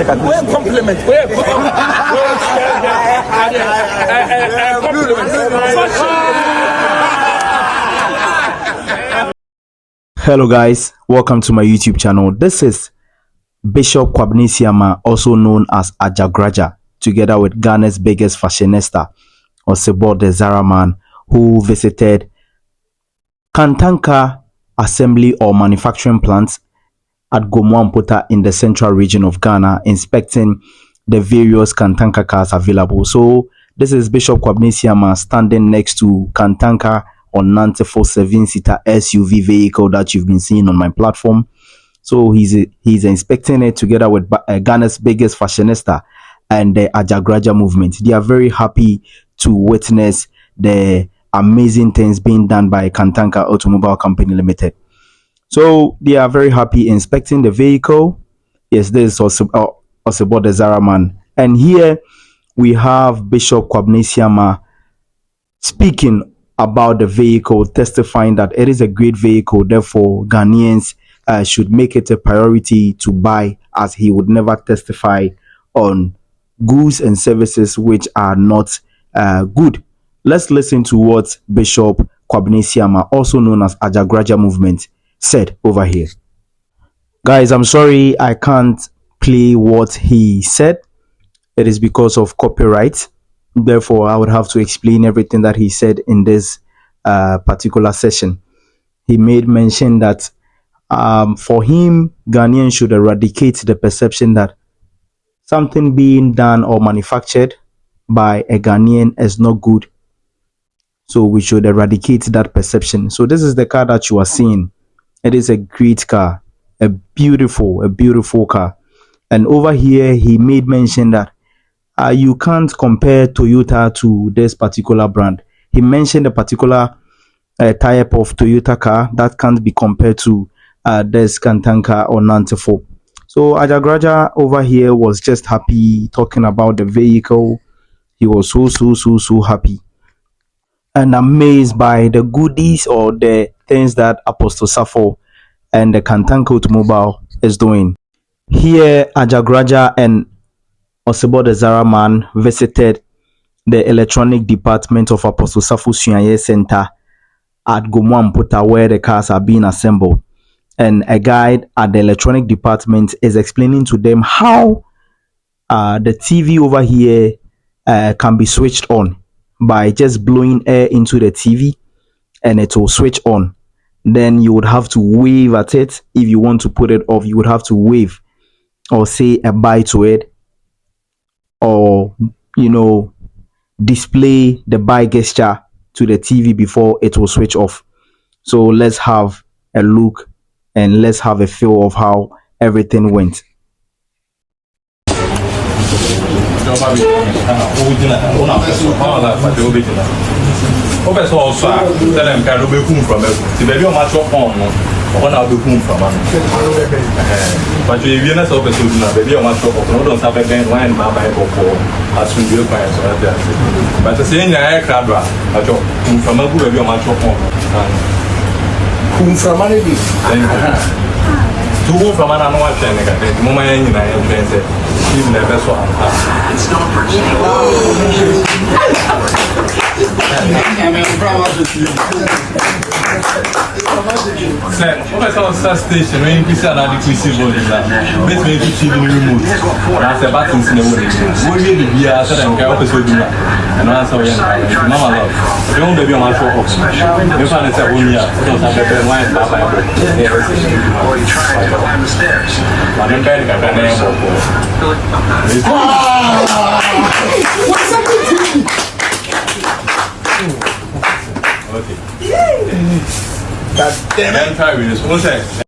compliment. Hello guys, welcome to my YouTube channel. This is Bishop Kwabnisiama, also known as Ajagurajah, together with Ghana's biggest fashionista, Osebo the Zaraman, who visited Kantanka Assembly or Manufacturing Plant at Gomwampota in the central region of Ghana, inspecting the various Kantanka cars available. So this is Bishop Kwabnisiama standing next to Kantanka Onantefo 7-seater SUV vehicle that you've been seeing on my platform. So he's inspecting it together with Ghana's biggest fashionista and the Ajagurajah movement. They are very happy to witness the amazing things being done by Kantanka Automobile Company Limited. So they are very happy inspecting the vehicle. Yes, this is Osebo the Zaraman. And here we have Bishop Kwabnisiama speaking about the vehicle, testifying that it is a great vehicle. Therefore, Ghanaians should make it a priority to buy, as he would never testify on goods and services which are not good. Let's listen to what Bishop Kwabnisiama, also known as Ajagurajah movement, said over here. Guys, I'm sorry I can't play what he said. It is because of copyright. Therefore, I would have to explain everything that he said in this particular session. He made mention that for him, Ghanaians should eradicate the perception that something being done or manufactured by a Ghanaian is not good. So we should eradicate that perception. So this is the car that you are seeing. It is a great car, a beautiful car. And over here, he made mention that you can't compare Toyota to this particular brand. He mentioned a particular type of Toyota car that can't be compared to this Kantanka Onantefo. So Ajagurajah over here was just happy talking about the vehicle. He was so happy and amazed by the goodies or the things that Apostle Safo and the Kantanka Automobile is doing. Here, Ajagurajah and Osebo the Zaraman visited the electronic department of Apostle Safo Center at Gomwampota, where the cars are being assembled. And a guide at the electronic department is explaining to them how the TV over here can be switched on by just blowing air into the TV and it will switch on. Then you would have to wave at it. If you want to put it off, you would have to wave or say a bye to it, or display the bye gesture to the TV before it will switch off. So let's have a look and let's have a feel of how everything went. One I'll be home from but you have a baby on my shop, no, don't have a band wine by Bible as soon as you find so that. But the same aircraft, I talk from a good baby on my shop. Whom from money? To go from an annual thing, the moment I am transit, even the best one. It's not station when you see another PC body let's make it TV remote that's the buttons in the way what you be here so them can also do that and answer your mama love don't baby on my show off you find it at 1 year so that the wine baba or you try to climb the stairs but then back at the what's up with you okay. That damn it.